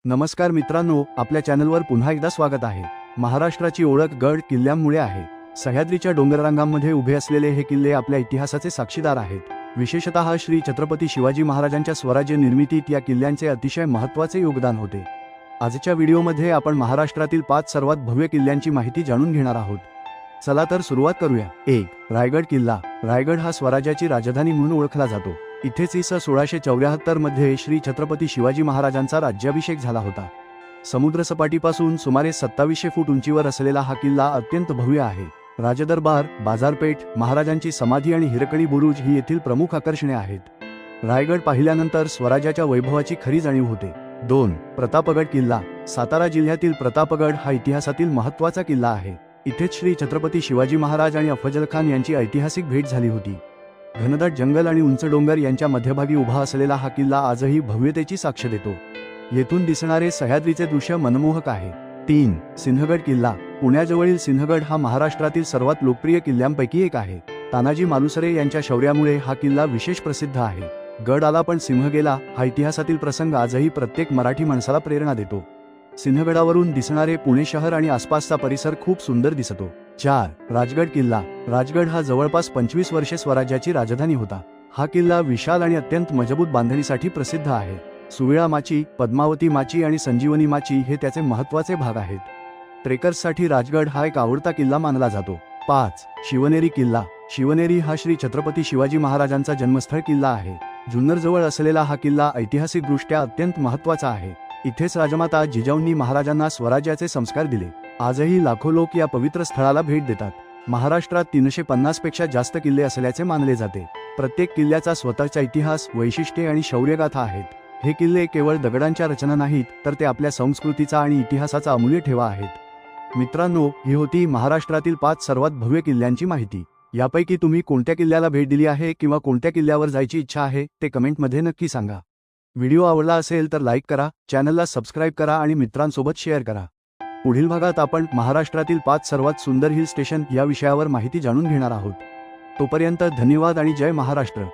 नमस्कार मित्रांनो, आपल्या चॅनलवर पुन्हा एकदा स्वागत आहे। महाराष्ट्राची ओळख गड किल्ल्यांमुळे आहे। सह्याद्रीच्या डोंगररांगांमध्ये उभे असलेले हे किल्ले आपल्या इतिहासाचे साक्षीदार आहेत। विशेषतः श्री छत्रपती शिवाजी महाराजांच्या स्वराज्य निर्मितीत या किल्ल्यांचे अतिशय महत्त्वाचे योगदान होते। आजच्या व्हिडिओमध्ये आपण महाराष्ट्रातील 5 सर्वात भव्य किल्ल्यांची माहिती जाणून घेणार आहोत। चला तर सुरुवात करूया। 1. रायगड किल्ला। रायगड हा स्वराज्याची राजधानी म्हणून ओळखला जातो। इथेच इ.स. 1674 मध्ये श्री छत्रपती शिवाजी महाराजांचा राज्याभिषेक झाला होता। समुद्रसपाटीपासून सुमारे 2700 फूट उंचीवर असलेला हा किल्ला अत्यंत भव्य आहे। राजदरबार, बाजारपेठ, महाराजांची समाधी आणि हिरकणी बुरुज ही येथील प्रमुख आकर्षणे आहेत। रायगड पाहिल्यानंतर स्वराज्याच्या वैभवाची खरी जाणीव होते। 2. प्रतापगड किल्ला। सातारा जिल्ह्यातील प्रतापगड हा इतिहासातील महत्त्वाचा किल्ला आहे। इथेच श्री छत्रपती शिवाजी महाराज आणि अफजल खान यांची ऐतिहासिक भेट झाली होती। घनदाट जंगल आणि उंच डोंगर यांच्या मध्यभागी उभा असलेला हा किल्ला आजही भव्यतेची साक्ष देतो। येथून दिसणारे सह्याद्रीचे दृश्य मनमोहक आहे। 3. सिंहगड किल्ला। पुण्याजवळील सिंहगड हा महाराष्ट्रातील सर्वात लोकप्रिय किल्ल्यांपैकी एक आहे। तानाजी मालुसरे यांच्या शौर्यामुळे हा किल्ला विशेष प्रसिद्ध आहे। गड आला पण सिंह गेला हा इतिहासातील प्रसंग आजही प्रत्येक मराठी माणसाला प्रेरणा देतो। सिंहगडावरून दिसणारे पुणे शहर आणि आसपासचा परिसर खूप सुंदर दिसतो। 4. राजगड किल्ला। राजगड हा जवळपास 25 वर्षे स्वराज्याची राजधानी होता। हा किल्ला विशाल आणि अत्यंत मजबूत बांधणीसाठी प्रसिद्ध आहे। सुविळा माची, पद्मावती माची आणि संजीवनी माची हे त्याचे महत्त्वाचे भाग आहेत। ट्रेकर्ससाठी राजगड हा एक आवडता किल्ला मानला जातो। 5. शिवनेरी किल्ला। शिवनेरी हा श्री छत्रपती शिवाजी महाराजांचा जन्मस्थळ किल्ला आहे। जुन्नरजवळ असलेला हा किल्ला ऐतिहासिकदृष्ट्या अत्यंत महत्त्वाचा आहे। इथेच राजमाता जिजाऊंनी महाराजांना स्वराज्याचे संस्कार दिले। आजही लाखो लोक या पवित्र स्थळाला भेट देतात। महाराष्ट्रात 350 पेक्षा जास्त किल्ले असल्याचे मानले जाते। प्रत्येक किल्ल्याचा स्वतःचा इतिहास, वैशिष्ट्ये आणि शौर्यगाथा आहेत। हे किल्ले केवळ दगडांच्या रचना नाहीत, तर ते आपल्या संस्कृतीचा आणि इतिहासाचा अमूल्य ठेवा आहेत। मित्रांनो, ही होती महाराष्ट्रातील 5 सर्वात भव्य किल्ल्यांची माहिती। यापैकी तुम्ही कोणत्या किल्ल्याला भेट दिली आहे किंवा कोणत्या किल्ल्यावर जायची इच्छा आहे ते कमेंटमध्ये नक्की सांगा। व्हिडिओ आवडला असेल तर लाईक करा, चॅनलला सबस्क्राईब करा आणि मित्रांसोबत शेअर करा। पुढील भागात आपण महाराष्ट्रातील 5 सर्वात सुंदर हिल स्टेशन या विषयावर माहिती जाणून घेणार आहोत। तोपर्यंत धन्यवाद आणि जय महाराष्ट्र।